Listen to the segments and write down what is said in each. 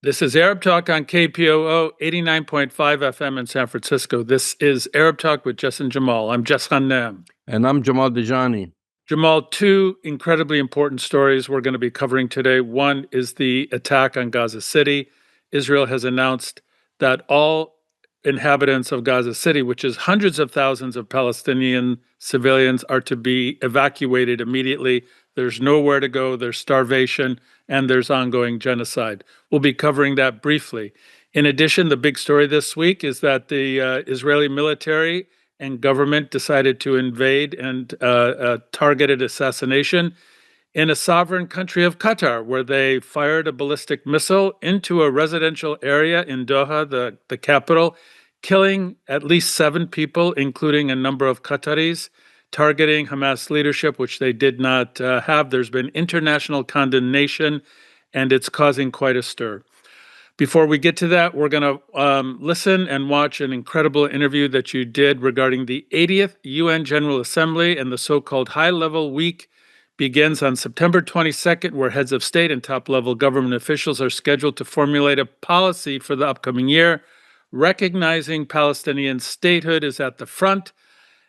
This is Arab Talk on KPOO 89.5 FM in San Francisco. This is Arab Talk with Jess and Jamal. I'm Jess Hannam. And I'm Jamal Dejani. Jamal, two incredibly important stories we're going to be covering today. One is the attack on Gaza City. Israel has announced that all inhabitants of Gaza City, which is hundreds of thousands of Palestinian civilians, are to be evacuated immediately. There's nowhere to go, there's starvation, and there's ongoing genocide. We'll be covering that briefly. In addition, the big story this week is that the Israeli military and government decided to invade and targeted assassination in a sovereign country of Qatar, where they fired a ballistic missile into a residential area in Doha, the capital, killing at least 7 people, including a number of Qataris, targeting Hamas leadership, which they did not have. There's been international condemnation, and it's causing quite a stir. Before we get to that, we're going to listen and watch an incredible interview that you did regarding the 80th UN General Assembly, and the so-called high-level week begins on September 22nd, where heads of state and top-level government officials are scheduled to formulate a policy for the upcoming year. Recognizing Palestinian statehood is at the front,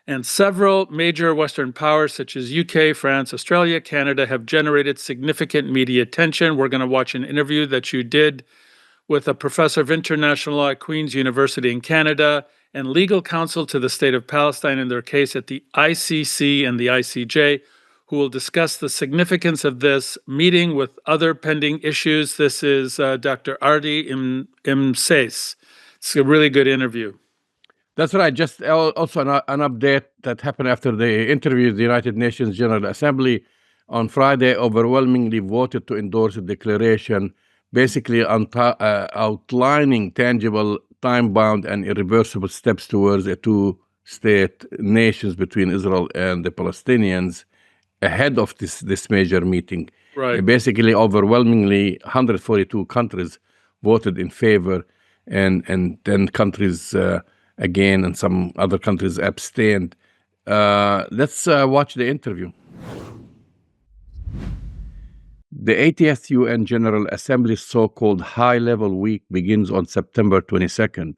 and several major Western powers such as UK, France, Australia, Canada have generated significant media attention. We're going to watch an interview that you did with a professor of international law at Queen's University in Canada and legal counsel to the State of Palestine in their case at the ICC and the ICJ, who will discuss the significance of this meeting with other pending issues. This is Dr. Ardi Imseis. It's a really good interview. That's right. Just also an update that happened after the interview with the United Nations General Assembly on Friday overwhelmingly voted to endorse a declaration basically outlining tangible, time-bound, and irreversible steps towards a two-state nations between Israel and the Palestinians ahead of this major meeting. Right. Basically, overwhelmingly, 142 countries voted in favor, and 10 countries again, and some other countries abstained. Let's watch the interview. The 80th UN General Assembly's so-called high-level week begins on September 22nd,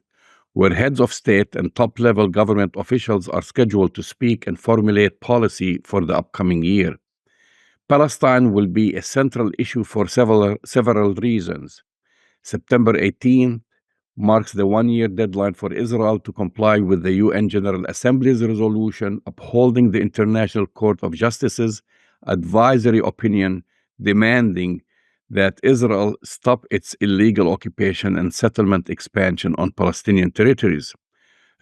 where heads of state and top-level government officials are scheduled to speak and formulate policy for the upcoming year. Palestine will be a central issue for several reasons. September 18 marks the one-year deadline for Israel to comply with the UN General Assembly's resolution upholding the International Court of Justice's advisory opinion demanding that Israel stop its illegal occupation and settlement expansion on Palestinian territories.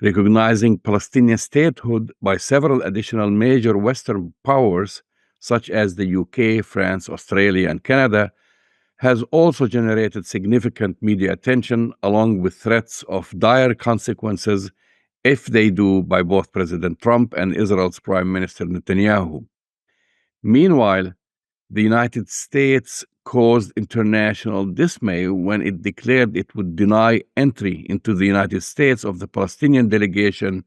Recognizing Palestinian statehood by several additional major Western powers, such as the UK, France, Australia, and Canada, has also generated significant media attention, along with threats of dire consequences if they do by both President Trump and Israel's Prime Minister Netanyahu. Meanwhile, the United States caused international dismay when it declared it would deny entry into the United States of the Palestinian delegation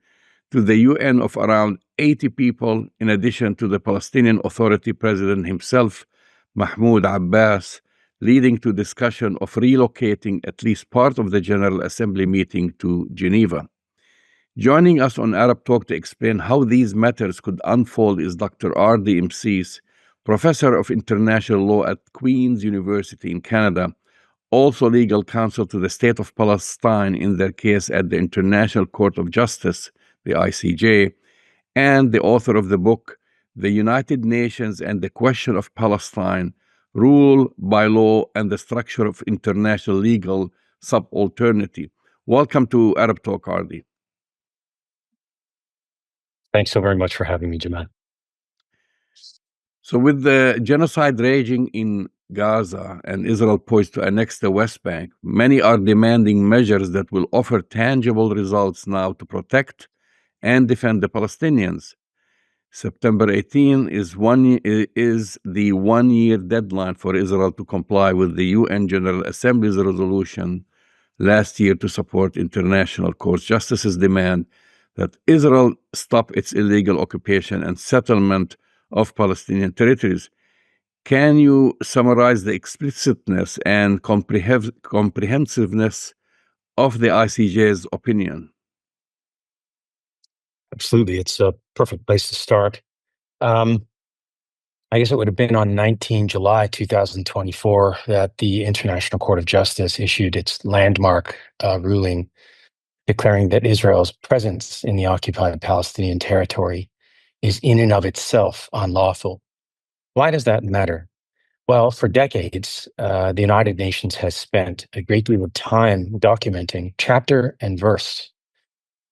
to the UN of around 80 people, in addition to the Palestinian Authority president himself, Mahmoud Abbas, leading to discussion of relocating at least part of the General Assembly meeting to Geneva. Joining us on Arab Talk to explain how these matters could unfold is Dr. Ardi Imseis, professor of international law at Queen's University in Canada, also legal counsel to the State of Palestine in their case at the International Court of Justice, the ICJ, and the author of the book, The United Nations and the Question of Palestine, Rule by Law and the Structure of International Legal Subalternity. Welcome to Arab Talk, Ardi. Thanks so very much for having me, Jamal. So with the genocide raging in Gaza and Israel poised to annex the West Bank, many are demanding measures that will offer tangible results now to protect and defend the Palestinians. September 18 is the one-year deadline for Israel to comply with the UN General Assembly's resolution last year to support International Court Justice's demand that Israel stop its illegal occupation and settlement of Palestinian territories. Can you summarize the explicitness and comprehensiveness of the ICJ's opinion? Absolutely. It's a perfect place to start. I guess it would have been on 19 July 2024 that the International Court of Justice issued its landmark ruling declaring that Israel's presence in the occupied Palestinian territory is in and of itself unlawful. Why does that matter? Well, for decades, the United Nations has spent a great deal of time documenting chapter and verse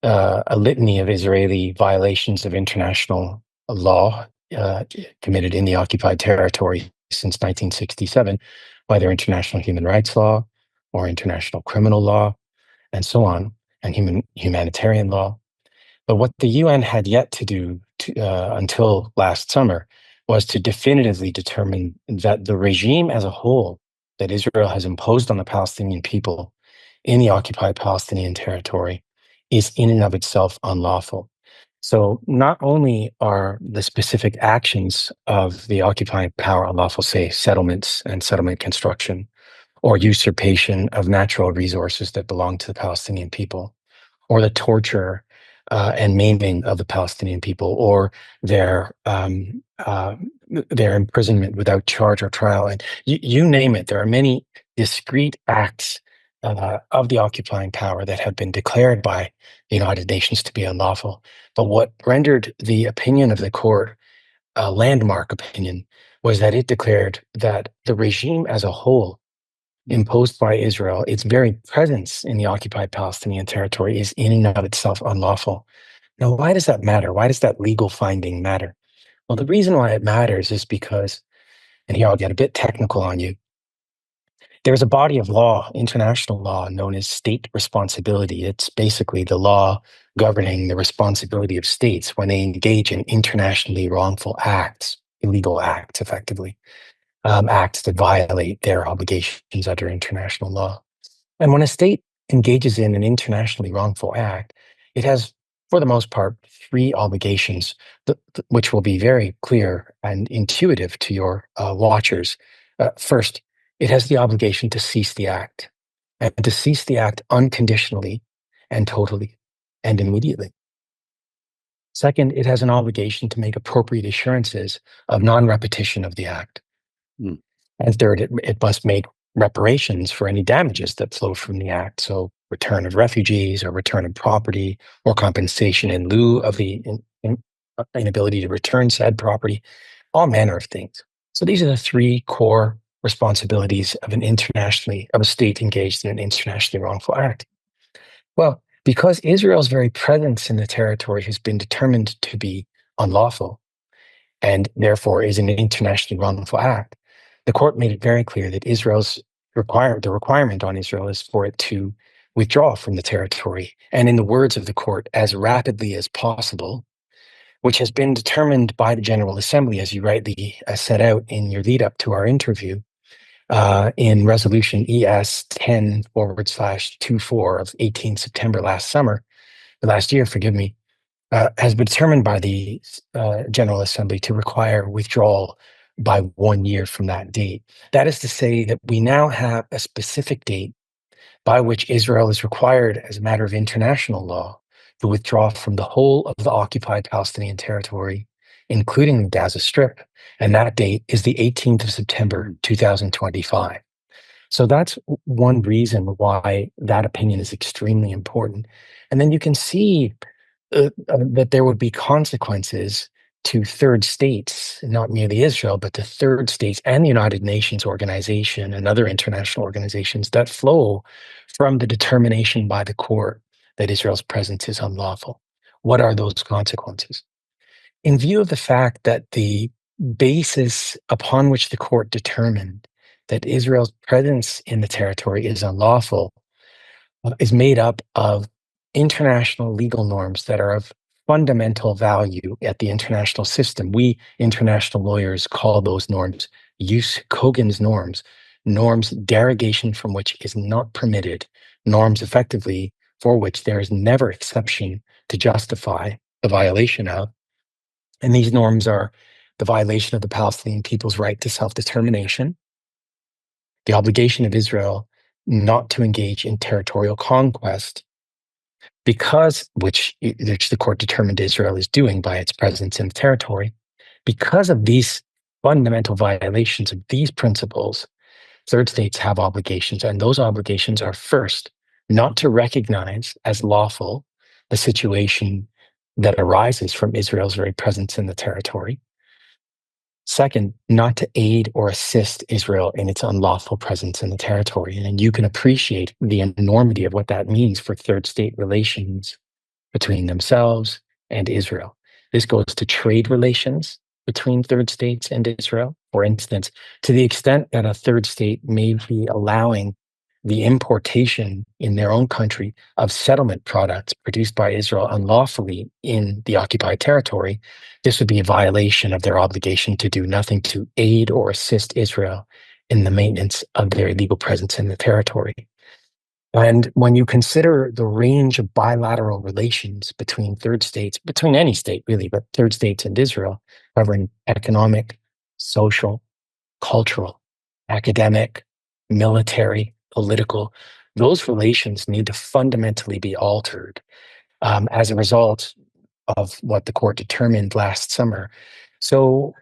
a litany of Israeli violations of international law committed in the occupied territory since 1967, whether international human rights law or international criminal law, and so on, and humanitarian law. But what the UN had yet to do until last summer was to definitively determine that the regime as a whole that Israel has imposed on the Palestinian people in the occupied Palestinian territory is in and of itself unlawful. So not only are the specific actions of the occupying power unlawful, say settlements and settlement construction, or usurpation of natural resources that belong to the Palestinian people, or the torture and maiming of the Palestinian people, or their imprisonment without charge or trial, and you name it. There are many discrete acts of the occupying power that have been declared by the United Nations to be unlawful. But what rendered the opinion of the court a landmark opinion was that it declared that the regime as a whole imposed by Israel, its very presence in the occupied Palestinian territory is in and of itself unlawful. Now, why does that matter? Why does that legal finding matter? Well, the reason why it matters is because, and here I'll get a bit technical on you, there's a body of law, international law, known as state responsibility. It's basically the law governing the responsibility of states when they engage in internationally wrongful acts, illegal acts, effectively, acts that violate their obligations under international law. And when a state engages in an internationally wrongful act, it has, for the most part, three obligations, which will be very clear and intuitive to your watchers. First, it has the obligation to cease the act, and to cease the act unconditionally and totally and immediately. Second, it has an obligation to make appropriate assurances of non-repetition of the act. Mm. And third, it must make reparations for any damages that flow from the act. So return of refugees or return of property or compensation in lieu of the inability to return said property, all manner of things. So these are the three core responsibilities of a state engaged in an internationally wrongful act. Well, because Israel's very presence in the territory has been determined to be unlawful and therefore is an internationally wrongful act, the court made it very clear that the requirement on Israel is for it to withdraw from the territory, and in the words of the court, as rapidly as possible, which has been determined by the General Assembly, as you rightly set out in your lead up to our interview, in Resolution ES 10/24 of 18 September last year, has been determined by the General Assembly to require withdrawal by 1 year from that date. That is to say that we now have a specific date by which Israel is required, as a matter of international law, to withdraw from the whole of the occupied Palestinian territory, including the Gaza Strip. And that date is the 18th of September, 2025. So that's one reason why that opinion is extremely important. And then you can see that there would be consequences to third states, not merely Israel, but to third states and the United Nations organization and other international organizations that flow from the determination by the court that Israel's presence is unlawful. What are those consequences? In view of the fact that the basis upon which the court determined that Israel's presence in the territory is unlawful is made up of international legal norms that are of fundamental value at the international system. We international lawyers call those norms Jus Cogens norms derogation from which is not permitted, norms effectively for which there is never exception to justify the violation of. And these norms are the violation of the Palestinian people's right to self-determination, the obligation of Israel not to engage in territorial conquest, which the court determined Israel is doing by its presence in the territory. Because of these fundamental violations of these principles, third states have obligations, and those obligations are, first, not to recognize as lawful the situation that arises from Israel's very presence in the territory. Second, not to aid or assist Israel in its unlawful presence in the territory. And you can appreciate the enormity of what that means for third state relations between themselves and Israel. This goes to trade relations between third states and Israel. For instance, to the extent that a third state may be allowing the importation in their own country of settlement products produced by Israel unlawfully in the occupied territory, this would be a violation of their obligation to do nothing to aid or assist Israel in the maintenance of their legal presence in the territory. And when you consider the range of bilateral relations between third states, between any state really, but third states and Israel, covering economic, social, cultural, academic, military, political, those relations need to fundamentally be altered as a result of what the court determined last summer. So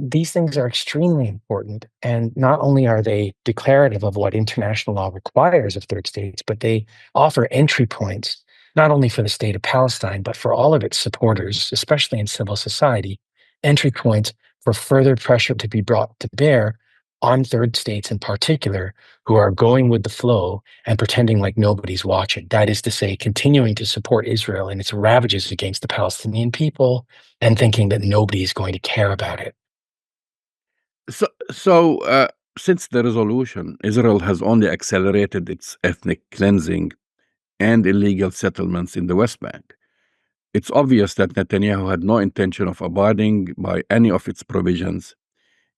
these things are extremely important. And not only are they declarative of what international law requires of third states, but they offer entry points, not only for the state of Palestine, but for all of its supporters, especially in civil society, entry points for further pressure to be brought to bear on third states in particular, who are going with the flow and pretending like nobody's watching. That is to say, continuing to support Israel in its ravages against the Palestinian people and thinking that nobody is going to care about it. So, since the resolution, Israel has only accelerated its ethnic cleansing and illegal settlements in the West Bank. It's obvious that Netanyahu had no intention of abiding by any of its provisions.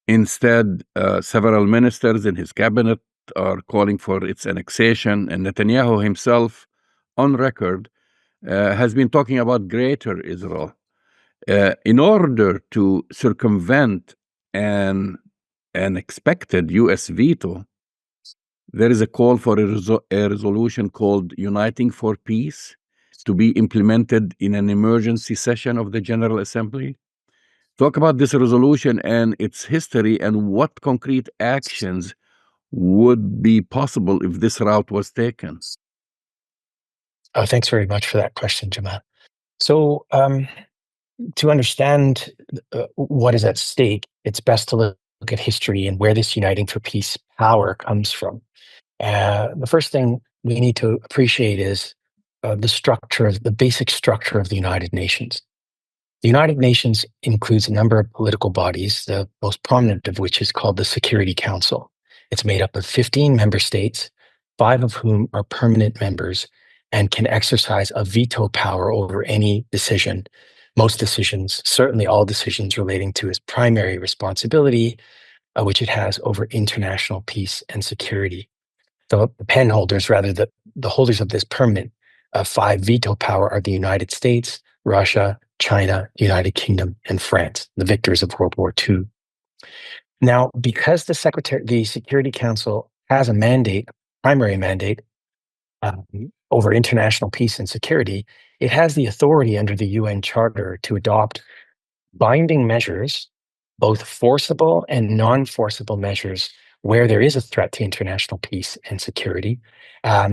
Instead, several ministers in his cabinet are calling for its annexation, and Netanyahu himself, on record, has been talking about Greater Israel. In order to circumvent an expected U.S. veto, there is a call for a resolution called Uniting for Peace to be implemented in an emergency session of the General Assembly. Talk about this resolution and its history and what concrete actions would be possible if this route was taken. Oh, thanks very much for that question, Jamal. So to understand what is at stake, it's best to look at history and where this Uniting for Peace power comes from. The first thing we need to appreciate is the basic structure of the United Nations. The United Nations includes a number of political bodies, the most prominent of which is called the Security Council. It's made up of 15 member states, 5 of whom are permanent members and can exercise a veto power over any decision. Most decisions, certainly all decisions relating to its primary responsibility, which it has over international peace and security. The pen holders, rather, the holders of this permanent 5 veto power are the United States, Russia, China, the United Kingdom, and France, the victors of World War II. Now, because the Security Council has a mandate, a primary mandate, over international peace and security, it has the authority under the UN Charter to adopt binding measures, both forcible and non-forcible measures, where there is a threat to international peace and security,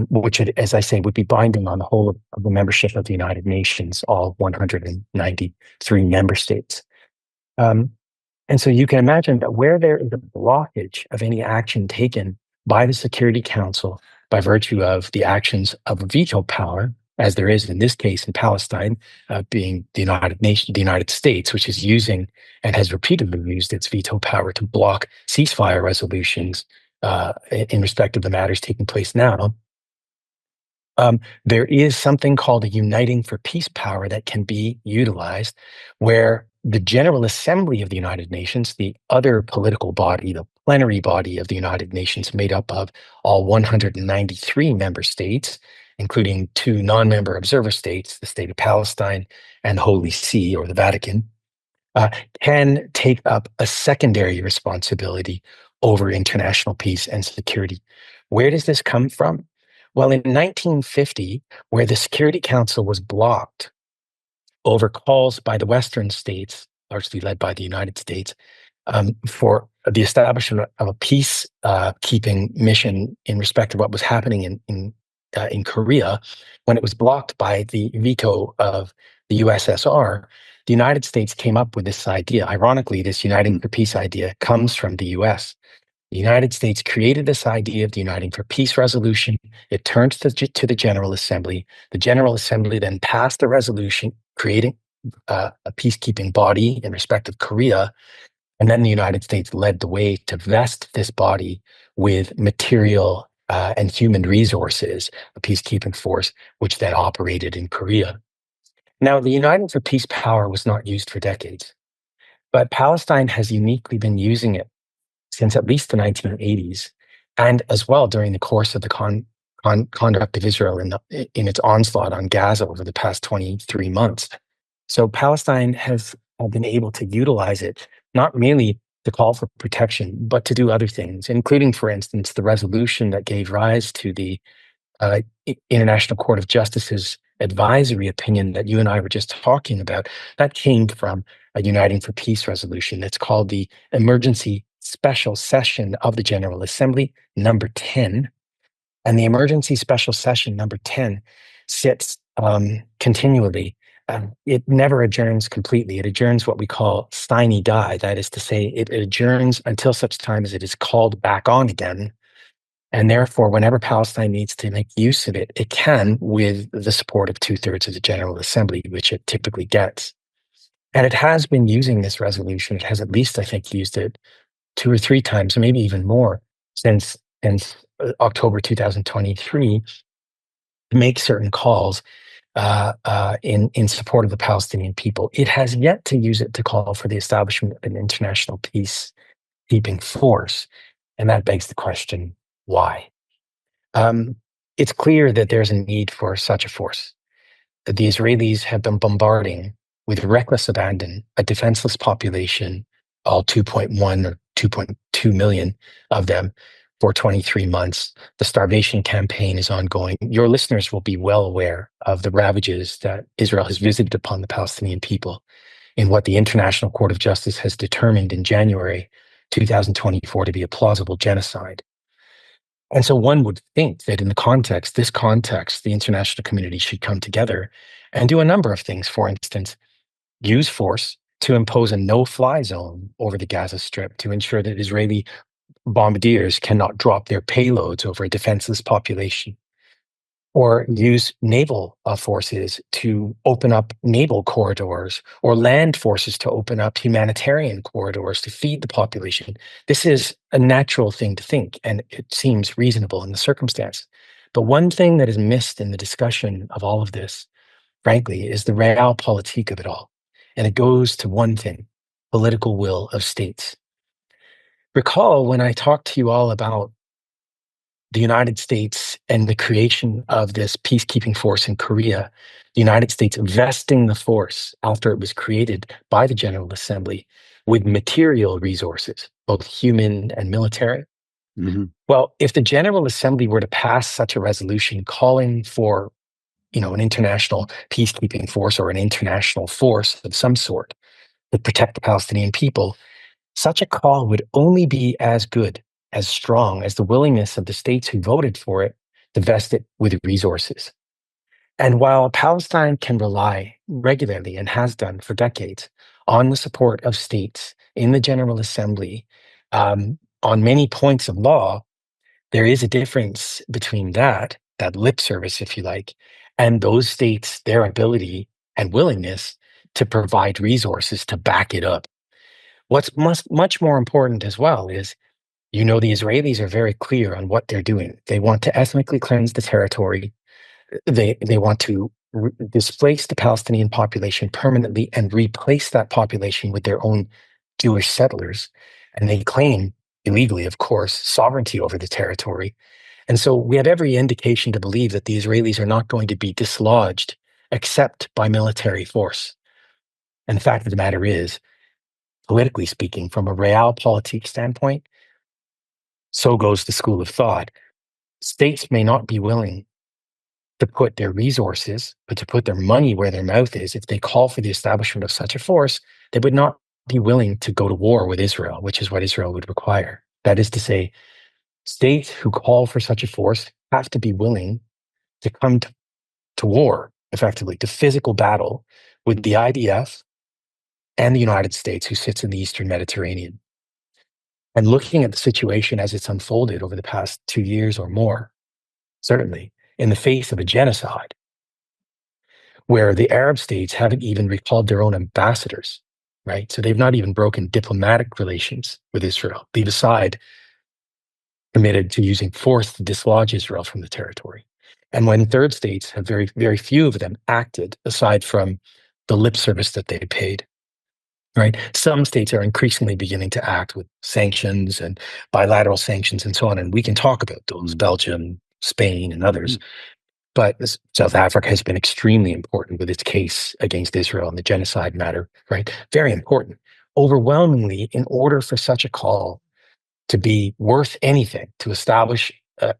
which, as I say, would be binding on the whole of the membership of the United Nations, all 193 member states. And so you can imagine that where there is a blockage of any action taken by the Security Council by virtue of the actions of a veto power, as there is in this case in Palestine, being the United States, which is using and has repeatedly used its veto power to block ceasefire resolutions in respect of the matters taking place now. There is something called a Uniting for Peace power that can be utilized, where the General Assembly of the United Nations, the other political body, the plenary body of the United Nations, made up of all 193 member states, including 2 non-member observer states, the State of Palestine and the Holy See, or the Vatican, can take up a secondary responsibility over international peace and security. Where does this come from? Well, in 1950, where the Security Council was blocked over calls by the Western states, largely led by the United States, for the establishment of a peacekeeping mission in respect of what was happening in Korea, when it was blocked by the veto of the USSR, the United States came up with this idea. Ironically, this Uniting for Peace idea comes from the US. The United States created this idea of the Uniting for Peace resolution. It turned to the General Assembly. The General Assembly then passed a resolution creating a peacekeeping body in respect of Korea. And then the United States led the way to vest this body with material and human resources, a peacekeeping force, which then operated in Korea. Now, the Uniting for Peace power was not used for decades, but Palestine has uniquely been using it since at least the 1980s, and as well during the course of the conduct of Israel in its onslaught on Gaza over the past 23 months. So Palestine has been able to utilize it, not merely to call for protection, but to do other things, including, for instance, the resolution that gave rise to the International Court of Justice's advisory opinion that you and I were just talking about. That came from a Uniting for Peace resolution. It's called the Emergency Special Session of the General Assembly, number 10. And the Emergency Special Session, number 10, sits continually. It never adjourns completely. It adjourns what we call sine die. That is to say, it adjourns until such time as it is called back on again. And therefore, whenever Palestine needs to make use of it, it can with the support of 2/3 of the General Assembly, which it typically gets. And it has been using this resolution. It has at least, I think, used it 2 or 3 times, or maybe even more, since October 2023, to make certain calls in support of the Palestinian people. It has yet to use it to call for the establishment of an international peacekeeping force. And that begs the question, why? It's clear that there's a need for such a force. The Israelis have been bombarding with reckless abandon a defenseless population, all 2.1 or 2.2 million of them, for 23 months. The starvation campaign is ongoing. Your listeners will be well aware of the ravages that Israel has visited upon the Palestinian people in what the International Court of Justice has determined in January 2024 to be a plausible genocide. And so one would think that in this context, the international community should come together and do a number of things. For instance, use force to impose a no-fly zone over the Gaza Strip to ensure that Israeli bombardiers cannot drop their payloads over a defenseless population, or use naval forces to open up naval corridors, or land forces to open up humanitarian corridors to feed the population. This is a natural thing to think, and it seems reasonable in the circumstance. But one thing that is missed in the discussion of all of this, frankly, is the realpolitik of it all. And it goes to one thing: political will of states. Recall when I talked to you all about the United States and the creation of this peacekeeping force in Korea, the United States vesting the force after it was created by the General Assembly with material resources, both human and military. Mm-hmm. Well, if the General Assembly were to pass such a resolution calling for, an international peacekeeping force or an international force of some sort to protect the Palestinian people, such a call would only be as good, as strong as the willingness of the states who voted for it to vest it with resources. And while Palestine can rely regularly, and has done for decades, on the support of states in the General Assembly on many points of law, there is a difference between that lip service, if you like, and those states, their ability and willingness to provide resources to back it up. What's much more important as well is, the Israelis are very clear on what they're doing. They want to ethnically cleanse the territory. They want to displace the Palestinian population permanently and replace that population with their own Jewish settlers. And they claim, illegally, of course, sovereignty over the territory. And so we have every indication to believe that the Israelis are not going to be dislodged except by military force. And the fact of the matter is, politically speaking, from a realpolitik standpoint, so goes the school of thought. States may not be willing to put their resources, but to put their money where their mouth is. If they call for the establishment of such a force, they would not be willing to go to war with Israel, which is what Israel would require. That is to say, states who call for such a force have to be willing to come to war, effectively, to physical battle with the IDF and the United States, who sits in the Eastern Mediterranean. And looking at the situation as it's unfolded over the past 2 years or more, certainly in the face of a genocide, where the Arab states haven't even recalled their own ambassadors, right? So they've not even broken diplomatic relations with Israel, leave aside committed to using force to dislodge Israel from the territory. And when third states have very, very few of them acted, aside from the lip service that they paid, right? Some states are increasingly beginning to act with sanctions and bilateral sanctions and so on. And we can talk about those, Belgium, Spain, and others. But South Africa has been extremely important with its case against Israel and the genocide matter, right? Very important. Overwhelmingly, in order for such a call to be worth anything, to establish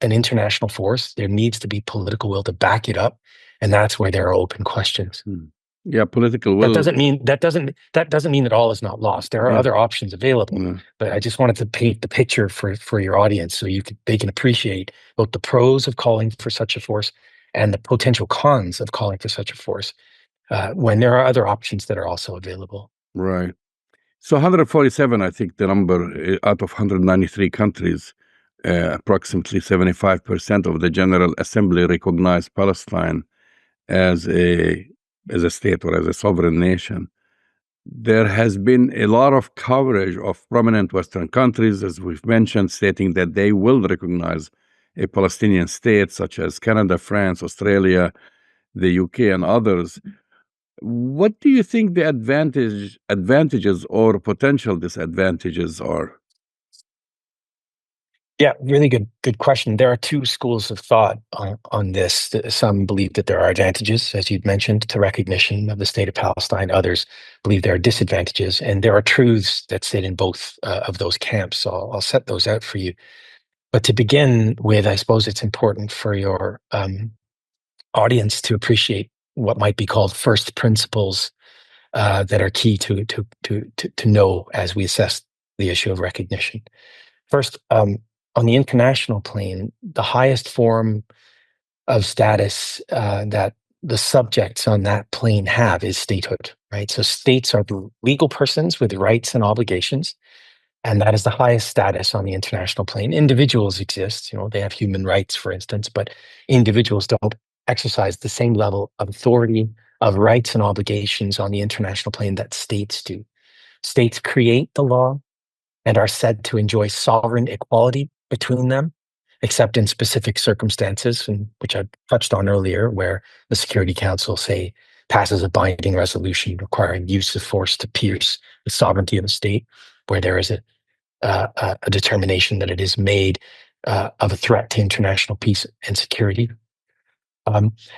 an international force, there needs to be political will to back it up. And that's where there are open questions. Yeah, political will. That doesn't mean that all is not lost. There are other options available. But I just wanted to paint the picture for your audience so they can appreciate both the pros of calling for such a force and the potential cons of calling for such a force when there are other options that are also available. Right. So 147, I think the number out of 193 countries, approximately 75% of the General Assembly recognized Palestine as a state or as a sovereign nation. There has been a lot of coverage of prominent Western countries, as we've mentioned, stating that they will recognize a Palestinian state, such as Canada, France, Australia, the UK, and others. What do you think the advantages or potential disadvantages are? Yeah, really good question. There are two schools of thought on this. Some believe that there are advantages, as you'd mentioned, to recognition of the state of Palestine. Others believe there are disadvantages, and there are truths that sit in both of those camps. So I'll set those out for you. But to begin with, I suppose it's important for your audience to appreciate what might be called first principles that are key to know as we assess the issue of recognition. First, on the international plane, the highest form of status that the subjects on that plane have is statehood, right? So states are legal persons with rights and obligations, and that is the highest status on the international plane. Individuals exist, they have human rights, for instance, but individuals don't exercise the same level of authority, of rights and obligations on the international plane that states do. States create the law and are said to enjoy sovereign equality between them, except in specific circumstances, which I touched on earlier, where the Security Council, say, passes a binding resolution requiring use of force to pierce the sovereignty of a state, where there is a determination that it is made of a threat to international peace and security.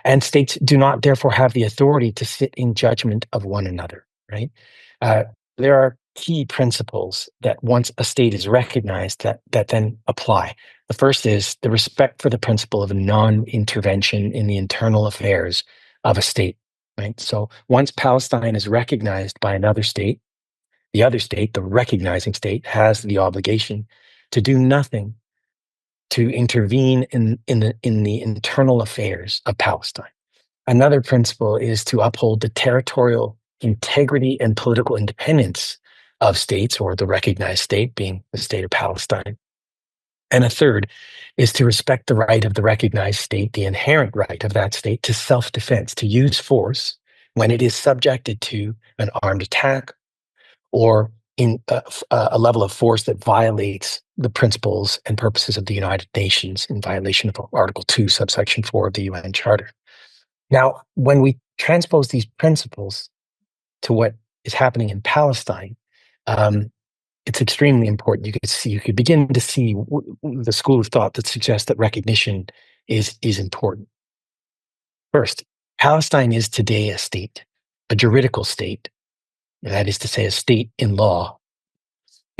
And states do not therefore have the authority to sit in judgment of one another, right? There are key principles that once a state is recognized that then apply. The first is the respect for the principle of non-intervention in the internal affairs of a state, right? So once Palestine is recognized by another state, the other state, the recognizing state, has the obligation to do nothing to intervene in the internal affairs of Palestine. Another principle is to uphold the territorial integrity and political independence of states, or the recognized state being the state of Palestine. And a third is to respect the right of the recognized state, the inherent right of that state to self-defense, to use force when it is subjected to an armed attack or in a level of force that violates the principles and purposes of the United Nations, in violation of Article 2, subsection 4 of the UN Charter. Now, when we transpose these principles to what is happening in Palestine, it's extremely important. You could begin to see the school of thought that suggests that recognition is important. First, Palestine is today a state, a juridical state. That is to say, a state in law,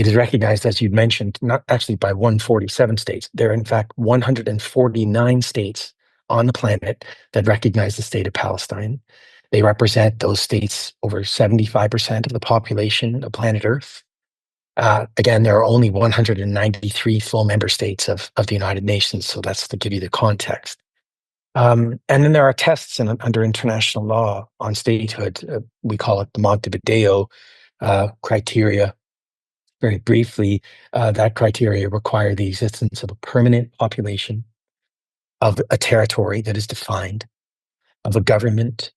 It is recognized, as you mentioned, not actually by 147 states. There are, in fact, 149 states on the planet that recognize the state of Palestine. They represent those states over 75% of the population of planet Earth. Again, there are only 193 full member states of the United Nations, so that's to give you the context. And then there are tests under international law on statehood. We call it the Montevideo criteria. Very briefly, that criteria require the existence of a permanent population, of a territory that is defined, of a government,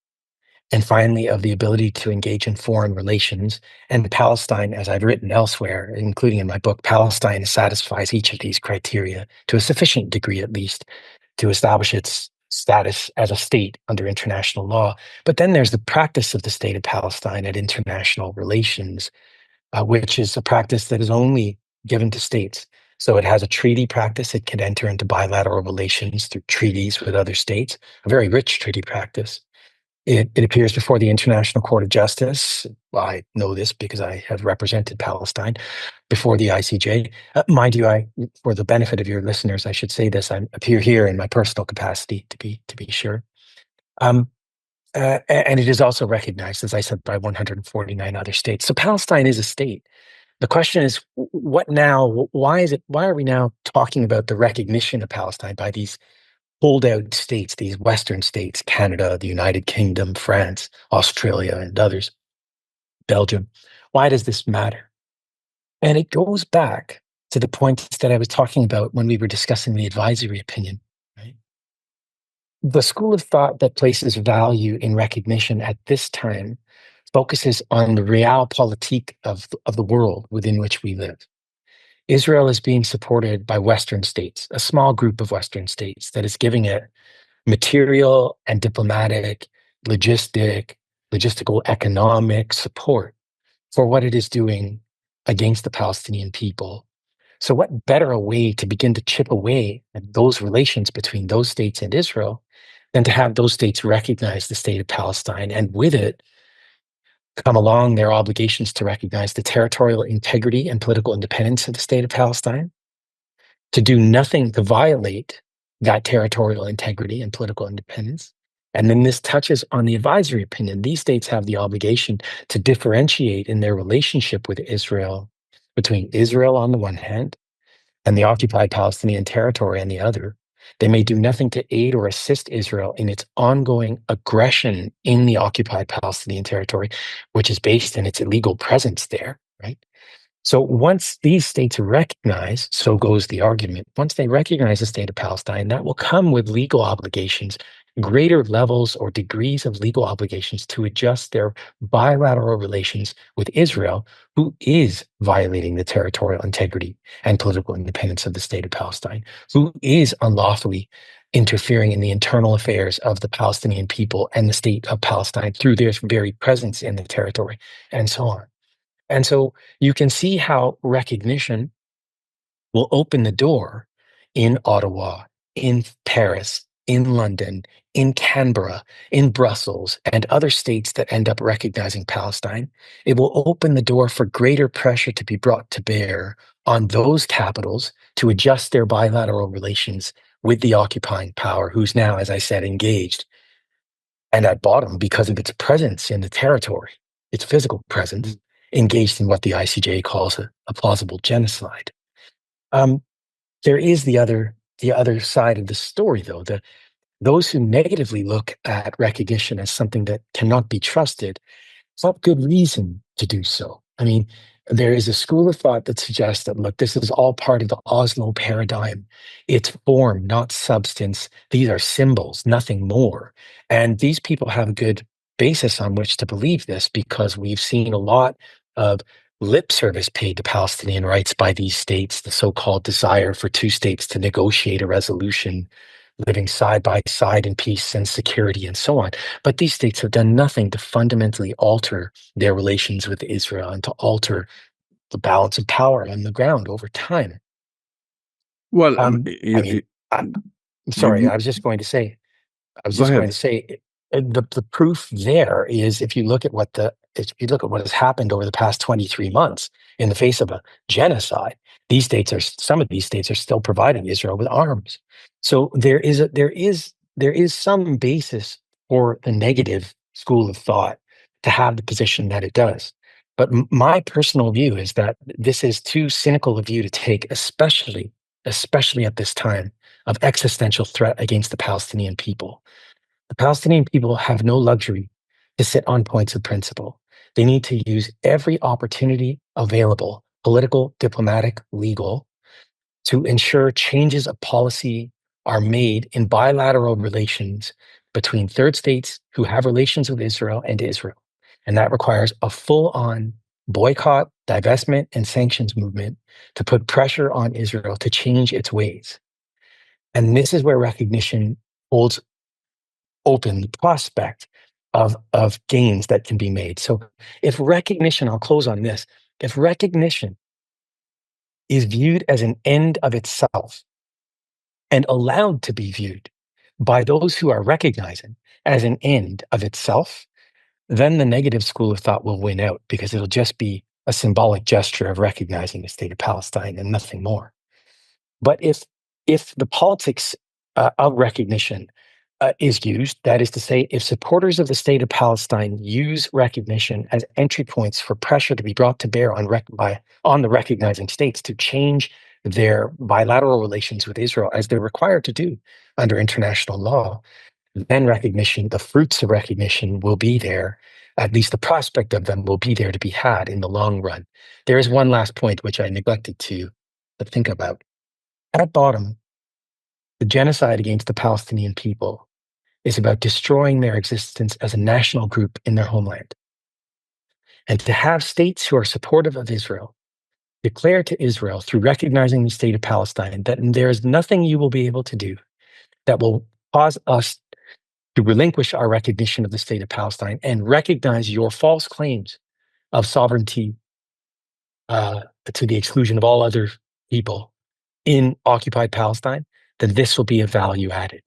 and finally, of the ability to engage in foreign relations. And Palestine, as I've written elsewhere, including in my book, Palestine satisfies each of these criteria to a sufficient degree, at least, to establish its status as a state under international law. But then there's the practice of the state of Palestine at international relations, which is a practice that is only given to states. So it has a treaty practice. It can enter into bilateral relations through treaties with other states, a very rich treaty practice. It appears before the International Court of Justice. Well, I know this because I have represented Palestine before the ICJ. Mind you, for the benefit of your listeners, I should say this: I appear here in my personal capacity, to be sure. And it is also recognized, as I said, by 149 other states. So Palestine is a state. The question is, what now? Why are we now talking about the recognition of Palestine by these holdout states, these Western states, Canada, the United Kingdom, France, Australia, and others, Belgium? Why does this matter? And it goes back to the points that I was talking about when we were discussing the advisory opinion. Right? The school of thought that places value in recognition at this time focuses on the realpolitik of the world within which we live. Israel is being supported by Western states, a small group of Western states that is giving it material and diplomatic, logistical, economic support for what it is doing against the Palestinian people. So what better a way to begin to chip away at those relations between those states and Israel than to have those states recognize the state of Palestine, and with it come along their obligations to recognize the territorial integrity and political independence of the state of Palestine, to do nothing to violate that territorial integrity and political independence. And then this touches on the advisory opinion. These states have the obligation to differentiate in their relationship with Israel between Israel on the one hand and the occupied Palestinian territory on the other. They may do nothing to aid or assist Israel in its ongoing aggression in the occupied Palestinian territory, which is based in its illegal presence there, right? So once these states recognize, so goes the argument, once they recognize the state of Palestine, that will come with legal obligations, greater levels or degrees of legal obligations to adjust their bilateral relations with Israel, who is violating the territorial integrity and political independence of the state of Palestine, who is unlawfully interfering in the internal affairs of the Palestinian people and the state of Palestine through their very presence in the territory, and so on. And so you can see how recognition will open the door in Ottawa, in Paris, in London, in Canberra, in Brussels, and other states that end up recognizing Palestine. It will open the door for greater pressure to be brought to bear on those capitals to adjust their bilateral relations with the occupying power, who's now, as I said, engaged and at bottom because of its presence in the territory, its physical presence, engaged in what the ICJ calls a plausible genocide. There is the other side of the story, though. Those who negatively look at recognition as something that cannot be trusted have good reason to do so. I mean, there is a school of thought that suggests that, look, this is all part of the Oslo paradigm. It's form, not substance. These are symbols, nothing more. And these people have a good basis on which to believe this, because we've seen a lot of lip service paid to Palestinian rights by these states, the so-called desire for two states to negotiate a resolution, living side by side in peace and security and so on. But these states have done nothing to fundamentally alter their relations with Israel and to alter the balance of power on the ground over time. Well, I'm sorry, I was just going to say, Go ahead. the proof there is, if you look at what the if you look at what has happened over the past 23 months in the face of a genocide, some of these states are still providing Israel with arms. So there is some basis for the negative school of thought to have the position that it does. But my personal view is that this is too cynical a view to take, especially at this time of existential threat against the Palestinian people. The Palestinian people have no luxury to sit on points of principle. They need to use every opportunity available, political, diplomatic, legal, to ensure changes of policy are made in bilateral relations between third states who have relations with Israel and Israel. And that requires a full-on boycott, divestment, and sanctions movement to put pressure on Israel to change its ways. And this is where recognition holds open the prospect of gains that can be made. So if recognition, I'll close on this, if recognition is viewed as an end of itself and allowed to be viewed by those who are recognizing as an end of itself, then the negative school of thought will win out because it'll just be a symbolic gesture of recognizing the state of Palestine and nothing more. But if the politics of recognition is used, that is to say, if supporters of the state of Palestine use recognition as entry points for pressure to be brought to bear on the recognizing states to change their bilateral relations with Israel, as they're required to do under international law, then recognition, the fruits of recognition will be there. At least the prospect of them will be there to be had in the long run. There is one last point which I neglected to think about. At bottom, the genocide against the Palestinian people is about destroying their existence as a national group in their homeland. And to have states who are supportive of Israel declare to Israel through recognizing the state of Palestine that there is nothing you will be able to do that will cause us to relinquish our recognition of the state of Palestine and recognize your false claims of sovereignty to the exclusion of all other people in occupied Palestine, then this will be a value added.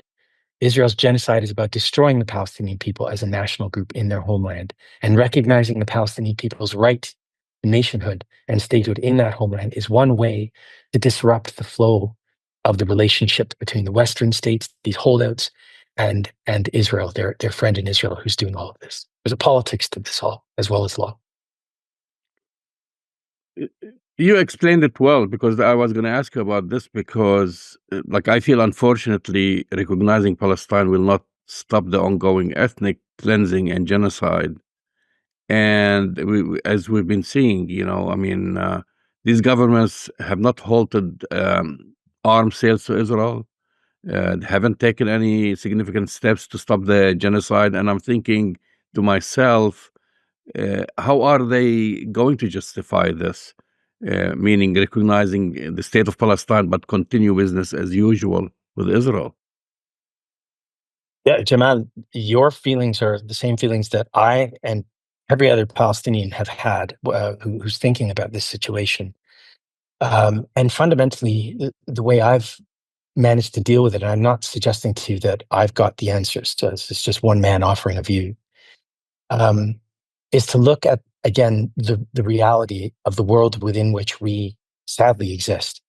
Israel's genocide is about destroying the Palestinian people as a national group in their homeland and recognizing the Palestinian people's right to nationhood and statehood in that homeland is one way to disrupt the flow of the relationship between the Western states, these holdouts, and Israel, their friend in Israel who's doing all of this. There's a politics to this all, as well as law. You explained it well, because I was going to ask you about this, because I feel, unfortunately, recognizing Palestine will not stop the ongoing ethnic cleansing and genocide. And as we've been seeing, these governments have not halted arms sales to Israel, haven't taken any significant steps to stop the genocide. And I'm thinking to myself, how are they going to justify this? Meaning recognizing the state of Palestine, but continue business as usual with Israel. Yeah, Jamal, your feelings are the same feelings that I and every other Palestinian have had who's thinking about this situation. And fundamentally, the way I've managed to deal with it, and I'm not suggesting to you that I've got the answers to this, it's just one man offering a view, is to look at, again, the reality of the world within which we sadly exist.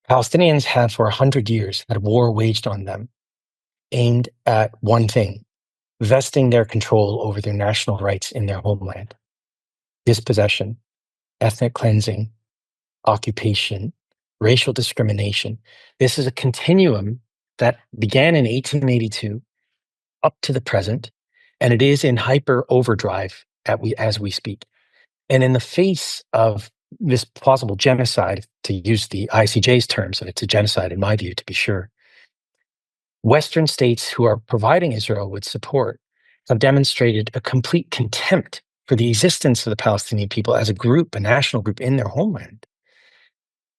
Palestinians have for 100 years had a war waged on them aimed at one thing: vesting their control over their national rights in their homeland. Dispossession, ethnic cleansing, occupation, racial discrimination. This is a continuum that began in 1882 up to the present, and it is in hyper overdrive as we speak. And in the face of this possible genocide, to use the ICJ's terms, and it's a genocide in my view, to be sure, Western states who are providing Israel with support have demonstrated a complete contempt for the existence of the Palestinian people as a group, a national group in their homeland.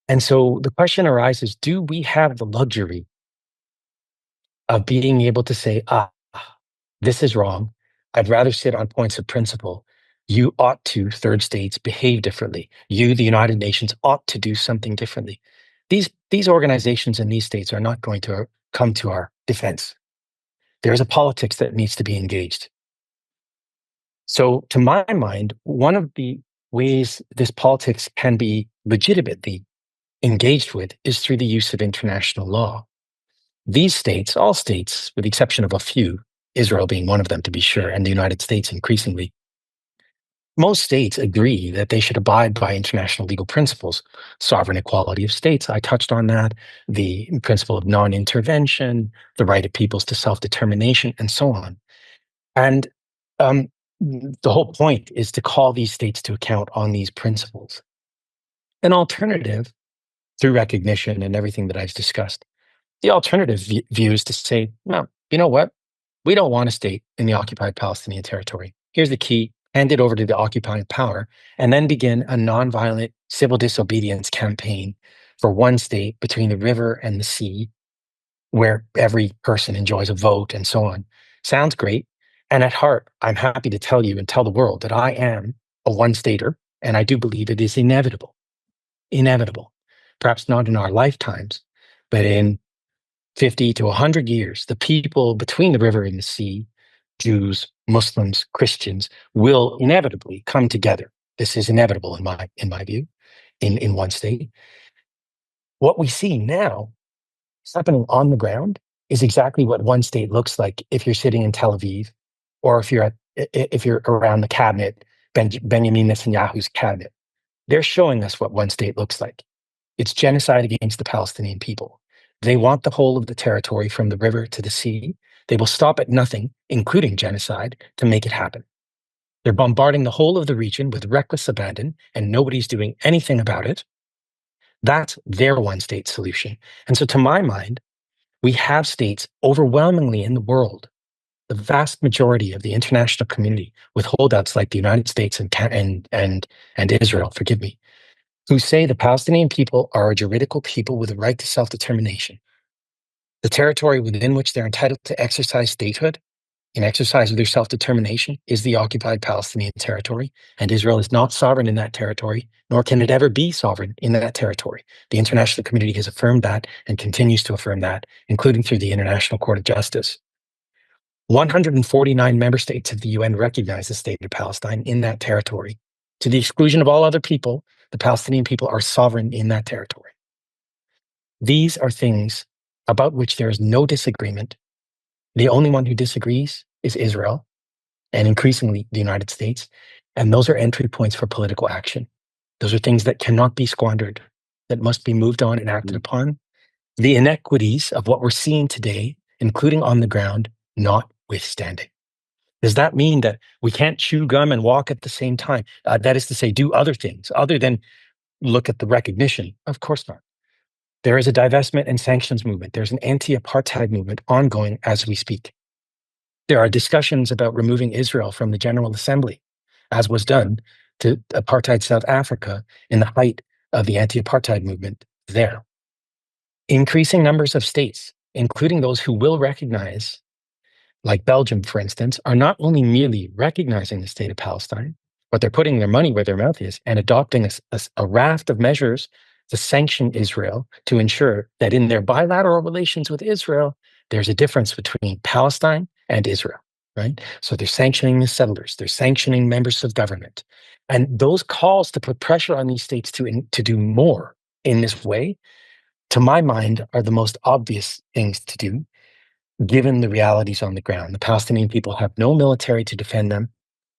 And so the question arises, do we have the luxury of being able to say, this is wrong. I'd rather sit on points of principle. You ought to, third states, behave differently. You, the United Nations, ought to do something differently. These organizations and these states are not going to come to our defense. There is a politics that needs to be engaged. So, to my mind, one of the ways this politics can be legitimately engaged with is through the use of international law. These states, all states, with the exception of a few, Israel being one of them to be sure, and the United States increasingly, most states agree that they should abide by international legal principles, sovereign equality of states. I touched on that, the principle of non intervention, the right of peoples to self determination, and so on. And um, the whole point is to call these states to account on these principles. An alternative, through recognition and everything that I've discussed, the alternative view is to say, no, you know what? We don't want a state in the occupied Palestinian territory. Here's the key: hand it over to the occupying power, and then begin a nonviolent civil disobedience campaign for one state between the river and the sea, where every person enjoys a vote and so on. Sounds great. And at heart, I'm happy to tell you and tell the world that I am a one-stater, and I do believe it is inevitable. Inevitable. Perhaps not in our lifetimes, but in 50 to 100 years, the people between the river and the sea, Jews, Muslims, Christians, will inevitably come together. This is inevitable in my view, in one state. What we see now happening on the ground is exactly what one state looks like if you're sitting in Tel Aviv, or if you're around the cabinet, Benjamin Netanyahu's cabinet. They're showing us what one state looks like. It's genocide against the Palestinian people. They want the whole of the territory from the river to the sea. They will stop at nothing, including genocide, to make it happen. They're bombarding the whole of the region with reckless abandon, and nobody's doing anything about it. That's their one state solution. And so, to my mind, we have states overwhelmingly in the world, the vast majority of the international community, with holdouts like the United States and Israel, forgive me, who say the Palestinian people are a juridical people with a right to self-determination. The territory within which they're entitled to exercise statehood, in exercise of their self-determination, is the occupied Palestinian territory, and Israel is not sovereign in that territory, nor can it ever be sovereign in that territory. The international community has affirmed that and continues to affirm that, including through the International Court of Justice. 149 member states of the UN recognize the state of Palestine in that territory. To the exclusion of all other people, the Palestinian people are sovereign in that territory. These are things about which there is no disagreement. The only one who disagrees is Israel, and increasingly the United States. And those are entry points for political action. Those are things that cannot be squandered, that must be moved on and acted upon. The inequities of what we're seeing today, including on the ground, notwithstanding. Does that mean that we can't chew gum and walk at the same time? That is to say, do other things other than look at the recognition? Of course not. There is a divestment and sanctions movement. There's an anti-apartheid movement ongoing as we speak. There are discussions about removing Israel from the General Assembly, as was done to apartheid South Africa in the height of the anti-apartheid movement there. Increasing numbers of states, including those who will recognize, like Belgium, for instance, are not only merely recognizing the state of Palestine, but they're putting their money where their mouth is and adopting a raft of measures to sanction Israel to ensure that in their bilateral relations with Israel, there's a difference between Palestine and Israel, right? So they're sanctioning the settlers, they're sanctioning members of government. And those calls to put pressure on these states to do more in this way, to my mind, are the most obvious things to do, given the realities on the ground. The Palestinian people have no military to defend them,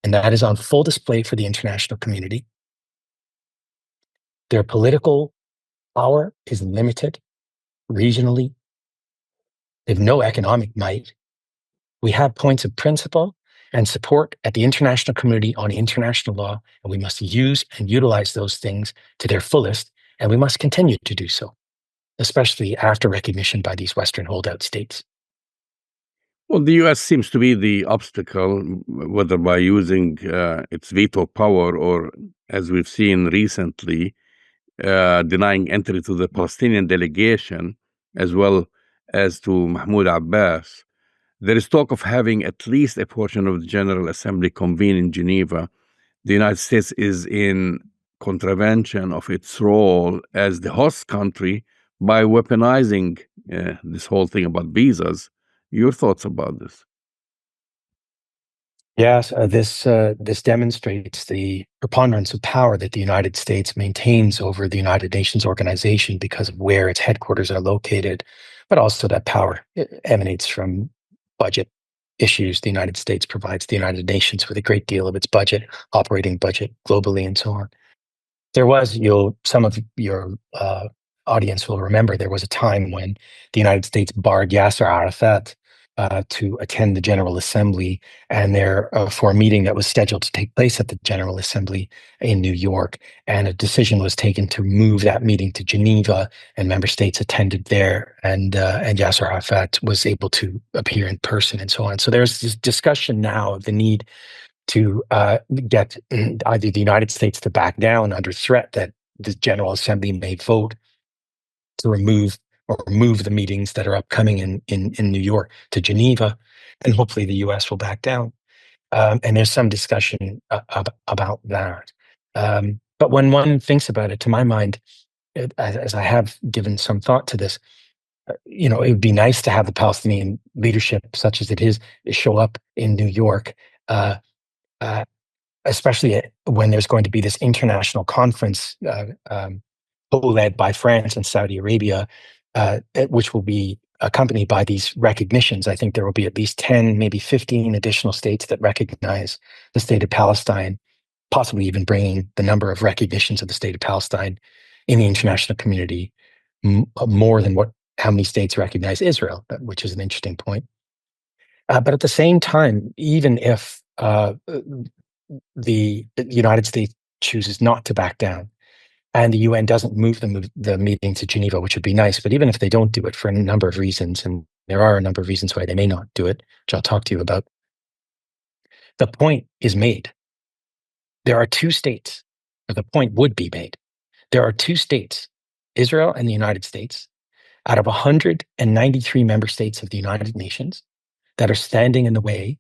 and that is on full display for the international community. Their political power is limited regionally. They have no economic might. We have points of principle and support at the international community on international law, and we must use and utilize those things to their fullest, and we must continue to do so, especially after recognition by these Western holdout states. Well, the U.S. seems to be the obstacle, whether by using its veto power or, as we've seen recently, denying entry to the Palestinian delegation, as well as to Mahmoud Abbas. There is talk of having at least a portion of the General Assembly convene in Geneva. The United States is in contravention of its role as the host country by weaponizing this whole thing about visas. Your thoughts about this? Yes, this demonstrates the preponderance of power that the United States maintains over the United Nations organization because of where its headquarters are located, but also that power emanates from budget issues. The United States provides the United Nations with a great deal of its budget, operating budget globally, and so on. There was, some of your audience will remember, there was a time when the United States barred Yasser Arafat to attend the General Assembly, and for a meeting that was scheduled to take place at the General Assembly in New York, and a decision was taken to move that meeting to Geneva, and member states attended there, and Yasser Arafat was able to appear in person, and so on. So there's this discussion now of the need to get either the United States to back down under threat that the General Assembly may vote to remove or move the meetings that are upcoming in New York to Geneva, and hopefully the US will back down. And there's some discussion about that. But when one thinks about it, to my mind, as I have given some thought to this, it would be nice to have the Palestinian leadership, such as it is, show up in New York, uh, uh, especially when there's going to be this international conference co-led by France and Saudi Arabia, which will be accompanied by these recognitions. I think there will be at least 10, maybe 15 additional states that recognize the state of Palestine, possibly even bringing the number of recognitions of the state of Palestine in the international community more than how many states recognize Israel, which is an interesting point. But at the same time, even if the United States chooses not to back down, and the UN doesn't move the meeting to Geneva, which would be nice. But even if they don't do it for a number of reasons, and there are a number of reasons why they may not do it, which I'll talk to you about, the point is made. There are two states, or the point would be made. There are two states, Israel and the United States, out of 193 member states of the United Nations, that are standing in the way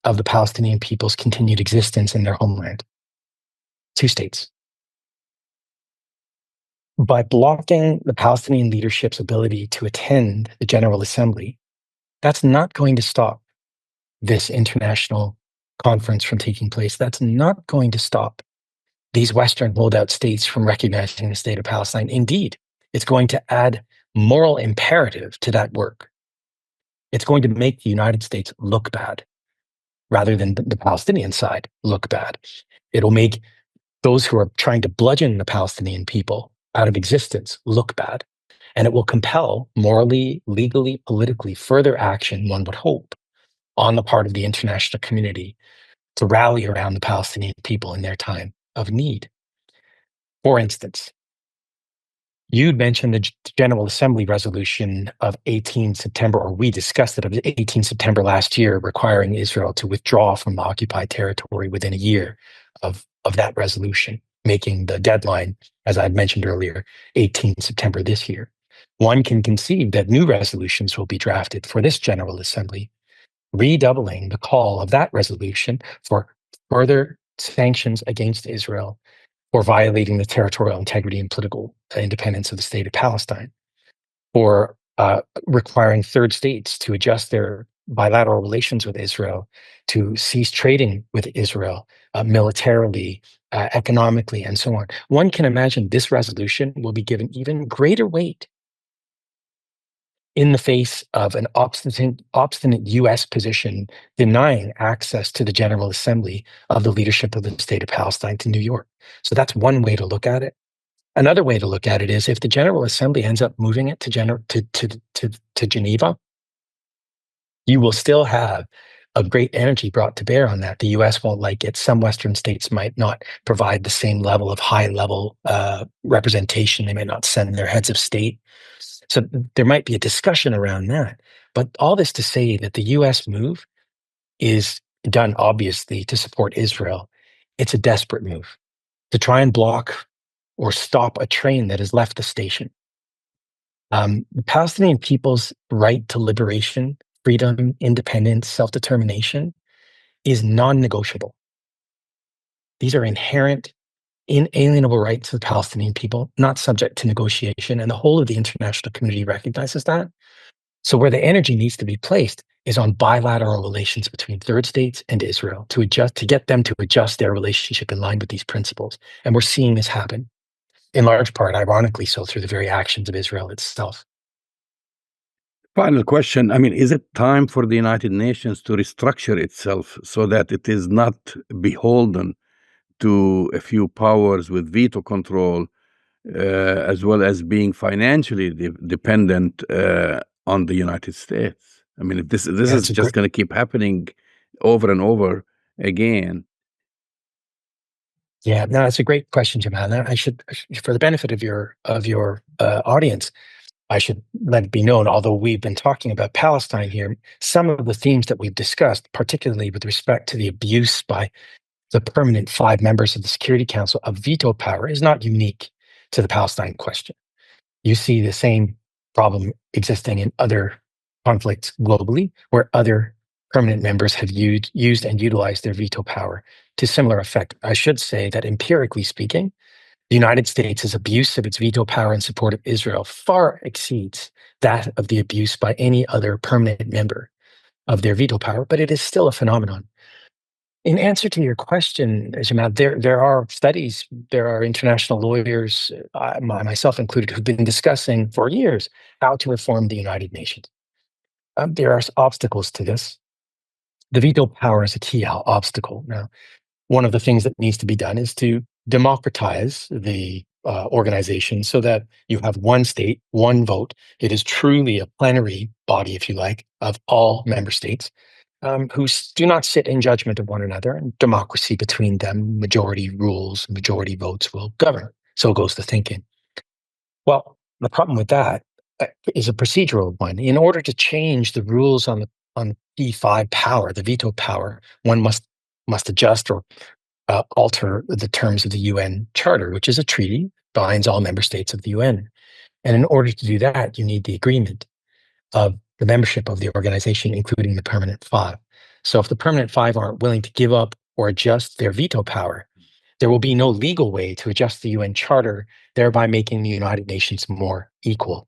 of the Palestinian people's continued existence in their homeland. Two states. By blocking the Palestinian leadership's ability to attend the General Assembly, that's not going to stop this international conference from taking place. That's not going to stop these Western holdout states from recognizing the state of Palestine. Indeed, it's going to add moral imperative to that work. It's going to make the United States look bad rather than the Palestinian side look bad. It'll make those who are trying to bludgeon the Palestinian people out of existence look bad. And it will compel morally, legally, politically further action, one would hope, on the part of the international community to rally around the Palestinian people in their time of need. For instance, you'd mentioned the General Assembly resolution of 18 September, or we discussed it, of 18 September last year, requiring Israel to withdraw from the occupied territory within a year of that resolution, making the deadline, as I had mentioned earlier, 18 September this year. One can conceive that new resolutions will be drafted for this General Assembly, redoubling the call of that resolution for further sanctions against Israel for violating the territorial integrity and political independence of the state of Palestine, for requiring third states to adjust their bilateral relations with Israel, to cease trading with Israel militarily, economically, and so on. One can imagine this resolution will be given even greater weight in the face of an obstinate US position denying access to the General Assembly of the leadership of the state of Palestine to New York. So that's one way to look at it. Another way to look at it is if the General Assembly ends up moving it to Geneva, you will still have a great energy brought to bear on that. The US won't like it. Some Western states might not provide the same level of high-level representation. They might not send their heads of state. So there might be a discussion around that. But all this to say that the US move is done, obviously, to support Israel. It's a desperate move to try and block or stop a train that has left the station. The Palestinian people's right to liberation, freedom, independence, self-determination is non-negotiable. These are inherent, inalienable rights of the Palestinian people, not subject to negotiation, and the whole of the international community recognizes that. So where the energy needs to be placed is on bilateral relations between third states and Israel to get them to adjust their relationship in line with these principles. And we're seeing this happen, in large part, ironically so, through the very actions of Israel itself. Final question. I mean, is it time for the United Nations to restructure itself so that it is not beholden to a few powers with veto control, as well as being financially dependent on the United States? I mean, if this is just going to keep happening over and over again. Yeah, no, it's a great question, Jamal. I should, for the benefit of your audience, I should let it be known, although we've been talking about Palestine here, some of the themes that we've discussed, particularly with respect to the abuse by the permanent 5 members of the Security Council of veto power, is not unique to the Palestine question. You see the same problem existing in other conflicts globally, where other permanent members have used and utilized their veto power to similar effect. I should say that empirically speaking, the United States' abuse of its veto power in support of Israel far exceeds that of the abuse by any other permanent member of their veto power, but it is still a phenomenon. In answer to your question, Jamal, there are studies, there are international lawyers, myself included, who've been discussing for years how to reform the United Nations. There are obstacles to this. The veto power is a key obstacle. Now, one of the things that needs to be done is to democratize the organization so that you have one state, one vote. It is truly a plenary body, if you like, of all member states who do not sit in judgment of one another, and democracy between them, majority rules, majority votes will govern. So goes the thinking. Well, the problem with that is a procedural one. In order to change the rules on P5 power, the veto power, one must adjust or alter the terms of the UN Charter, which is a treaty, binds all member states of the UN. And in order to do that, you need the agreement of the membership of the organization, including the permanent 5. So if the permanent 5 aren't willing to give up or adjust their veto power, there will be no legal way to adjust the UN Charter, thereby making the United Nations more equal.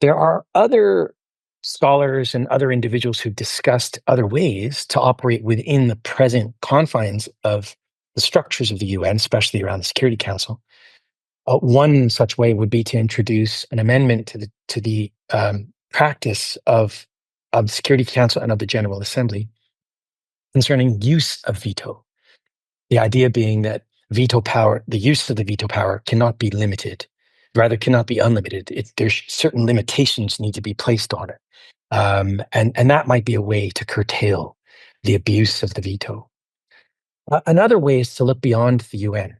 There are other scholars and other individuals who've discussed other ways to operate within the present confines of the structures of the UN, especially around the Security Council. One such way would be to introduce an amendment to the practice of the Security Council and of the General Assembly concerning use of veto. The idea being that veto power, the use of the veto power cannot be limited, rather cannot be unlimited. There's certain limitations need to be placed on it. And that might be a way to curtail the abuse of the veto. Another way is to look beyond the UN.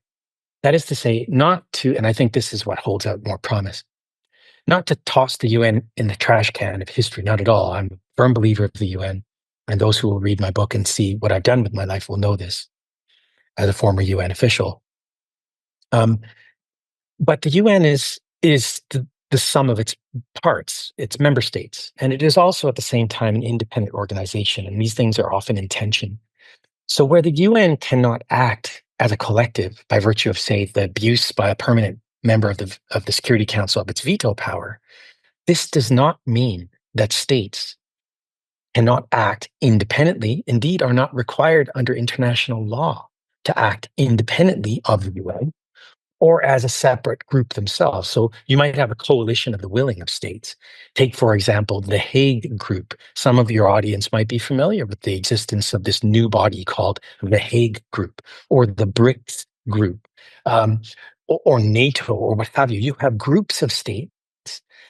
That is to say, not to, and I think this is what holds out more promise, not to toss the UN in the trash can of history, not at all. I'm a firm believer of the UN, and those who will read my book and see what I've done with my life will know this as a former UN official. But the UN is the sum of its parts, its member states, and it is also at the same time an independent organization, and these things are often in tension. So where the UN cannot act as a collective by virtue of, say, the abuse by a permanent member of the Security Council of its veto power, this does not mean that states cannot act independently, indeed are not required under international law to act independently of the UN or as a separate group themselves. So you might have a coalition of the willing of states. Take, for example, the Hague Group. Some of your audience might be familiar with the existence of this new body called the Hague Group or the BRICS Group or NATO or what have you. You have groups of states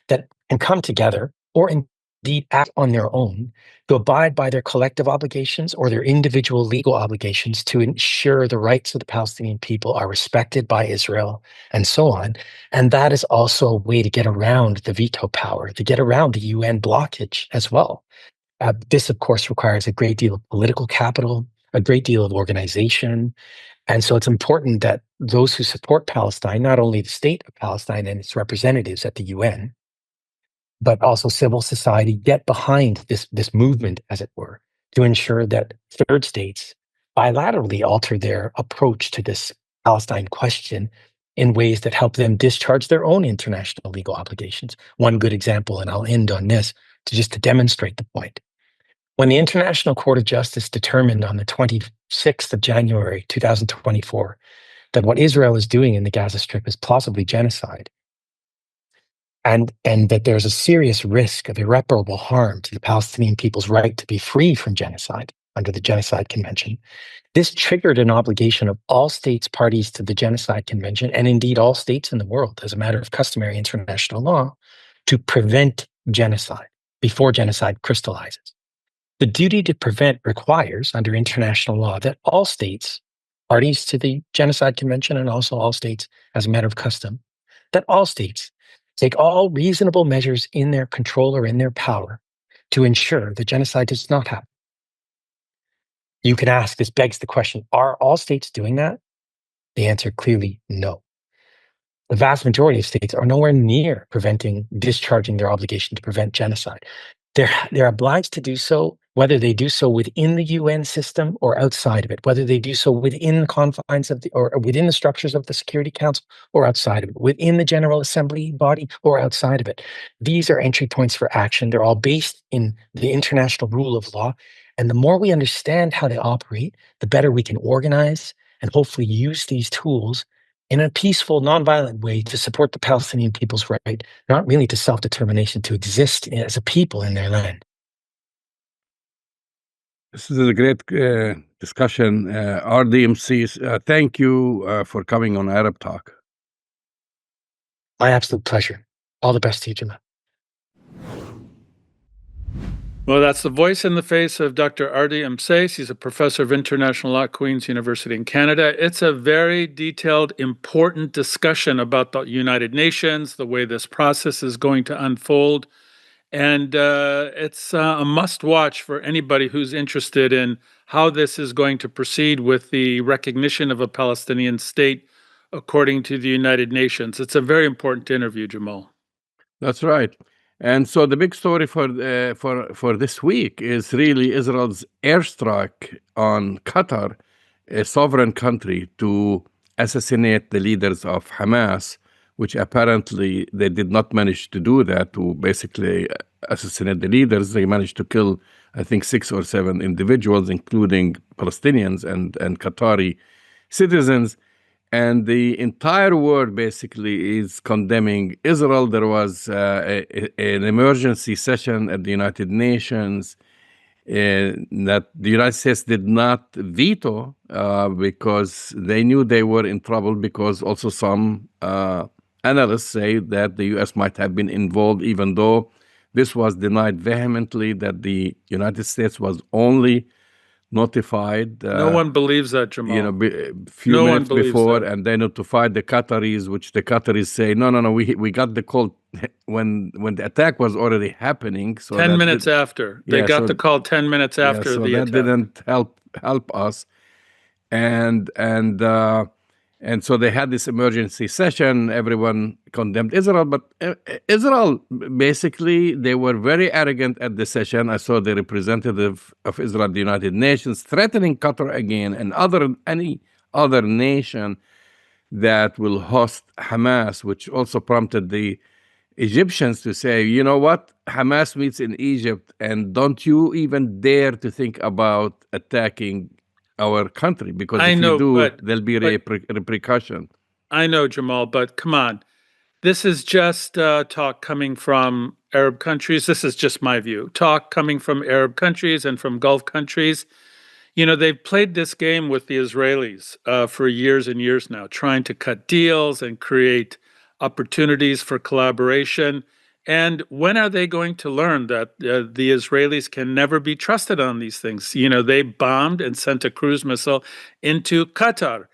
that can come together or indeed act on their own to abide by their collective obligations or their individual legal obligations to ensure the rights of the Palestinian people are respected by Israel and so on. And that is also a way to get around the veto power, to get around the UN blockage as well. This, of course, requires a great deal of political capital, a great deal of organization. And so it's important that those who support Palestine, not only the state of Palestine and its representatives at the UN, but also civil society, get behind this movement, as it were, to ensure that third states bilaterally alter their approach to this Palestine question in ways that help them discharge their own international legal obligations. One good example, and I'll end on this, to demonstrate the point. When the International Court of Justice determined on the 26th of January 2024 that what Israel is doing in the Gaza Strip is plausibly genocide, and that there's a serious risk of irreparable harm to the Palestinian people's right to be free from genocide under the Genocide Convention, this triggered an obligation of all states parties to the Genocide Convention, and indeed all states in the world, as a matter of customary international law, to prevent genocide before genocide crystallizes. The duty to prevent requires, under international law, that all states, parties to the Genocide Convention, and also all states, as a matter of custom, that all states take all reasonable measures in their control or in their power to ensure that genocide does not happen. You can ask, this begs the question, are all states doing that? The answer clearly no. The vast majority of states are nowhere near discharging their obligation to prevent genocide. They're obliged to do so, whether they do so within the UN system or outside of it, whether they do so within the confines of or within the structures of the Security Council or outside of it, within the General Assembly body or outside of it. These are entry points for action. They're all based in the international rule of law. And the more we understand how they operate, the better we can organize and hopefully use these tools in a peaceful, nonviolent way to support the Palestinian people's right, not really to self-determination, to exist as a people in their land. This is a great discussion. Ardi Imseis, thank you for coming on Arab Talk. My absolute pleasure. All the best to you, Jamal. Well, that's the voice in the face of Dr. Ardi Imseis. He's a professor of international law at Queen's University in Canada. It's a very detailed, important discussion about the United Nations, the way this process is going to unfold. And it's a must-watch for anybody who's interested in how this is going to proceed with the recognition of a Palestinian state according to the United Nations. It's a very important interview, Jamal. That's right. And so the big story for this week is really Israel's airstrike on Qatar, a sovereign country, to assassinate the leaders of Hamas, which apparently they did not manage to do that, to basically assassinate the leaders. They managed to kill, I think, 6 or 7 individuals, including Palestinians and Qatari citizens. And the entire world basically is condemning Israel. There was an emergency session at the United Nations that the United States did not veto because they knew they were in trouble, because also some analysts say that the U.S. might have been involved, even though this was denied vehemently, that the United States was only notified. No one believes that, Jamal. Few minutes before, that. And they notified the Qataris, which the Qataris say, no, we got the call when the attack was already happening. So 10 minutes after. They got the call 10 minutes after so the that attack. Didn't help us. And so they had this emergency session. Everyone condemned Israel, but Israel, basically, they were very arrogant at the session. I saw the representative of Israel at the United Nations threatening Qatar again and any other nation that will host Hamas, which also prompted the Egyptians to say, you know what, Hamas meets in Egypt, and don't you even dare to think about attacking our country, because if you do, there'll be repercussion. I know, Jamal, but come on. This is just talk coming from Arab countries. This is just my view. Talk coming from Arab countries and from Gulf countries. You know, they've played this game with the Israelis for years and years now, trying to cut deals and create opportunities for collaboration. And when are they going to learn that the Israelis can never be trusted on these things? You know, they bombed and sent a cruise missile into Qatar.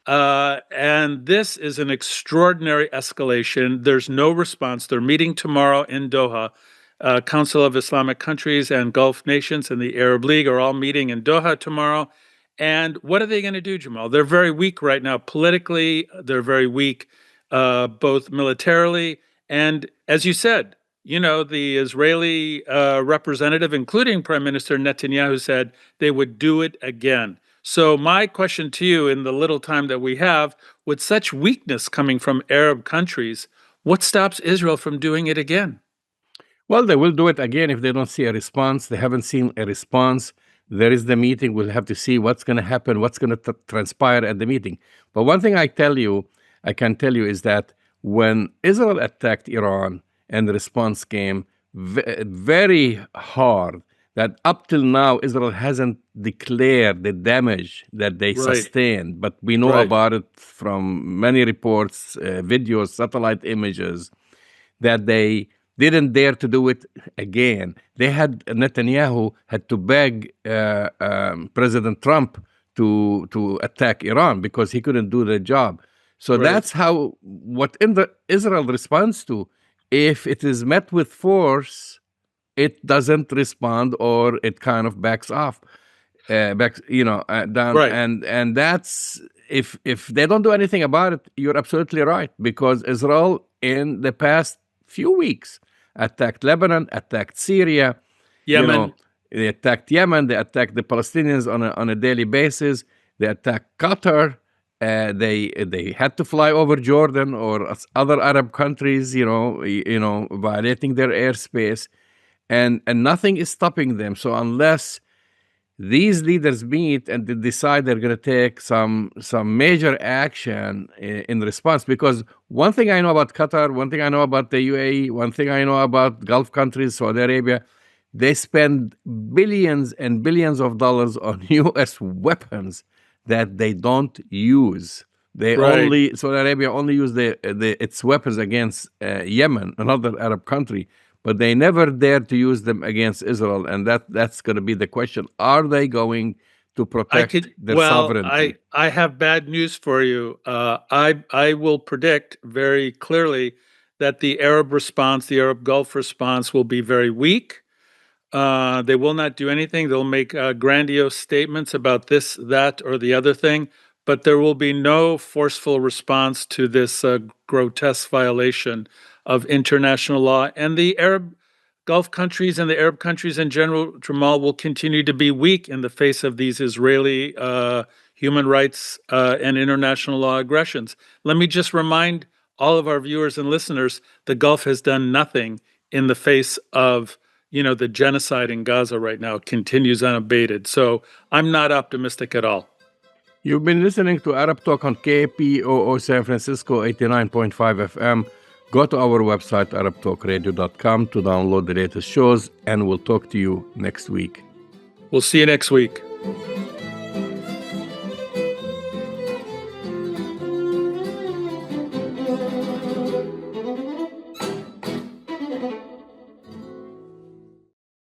And this is an extraordinary escalation. There's no response. They're meeting tomorrow in Doha. Council of Islamic Countries and Gulf Nations and the Arab League are all meeting in Doha tomorrow. And what are they going to do, Jamal? They're very weak right now politically. They're very weak both militarily. And as you said, you know, the Israeli representative, including Prime Minister Netanyahu, said they would do it again. So my question to you, in the little time that we have, with such weakness coming from Arab countries, what stops Israel from doing it again? Well, they will do it again if they don't see a response. They haven't seen a response. There is the meeting. We'll have to see what's going to happen, what's going to transpire at the meeting. But one thing I can tell you is that when Israel attacked Iran and the response came very hard, that up till now, Israel hasn't declared the damage that they sustained. But we know about it from many reports, videos, satellite images, that they didn't dare to do it again. Netanyahu had to beg President Trump to attack Iran because he couldn't do the job. So that's what Israel responds to. If it is met with force, it doesn't respond, or it kind of backs off, down. And that's if they don't do anything about it, you're absolutely right, because Israel in the past few weeks attacked Lebanon, attacked Syria, Yemen. They attacked Yemen. They attacked the Palestinians on a daily basis. They attacked Qatar. They had to fly over Jordan or other Arab countries, violating their airspace, and nothing is stopping them. So unless these leaders meet and they decide they're going to take some major action in response, because one thing I know about Qatar, one thing I know about the UAE, one thing I know about Gulf countries, Saudi Arabia, they spend billions and billions of dollars on U.S. weapons that they don't use. Saudi Arabia only use its weapons against Yemen, another Arab country, but they never dare to use them against Israel. And that's going to be the question. Are they going to protect their sovereignty? I have bad news for you. I will predict very clearly that the Arab response, the Arab Gulf response, will be very weak. They will not do anything. They'll make grandiose statements about this, that, or the other thing, but there will be no forceful response to this grotesque violation of international law. And the Arab Gulf countries and the Arab countries in general, Jamal, will continue to be weak in the face of these Israeli human rights and international law aggressions. Let me just remind all of our viewers and listeners, the Gulf has done nothing in the face of the genocide in Gaza right now. Continues unabated. So I'm not optimistic at all. You've been listening to Arab Talk on KPOO San Francisco 89.5 FM. Go to our website, arabtalkradio.com, to download the latest shows, and we'll talk to you next week. We'll see you next week.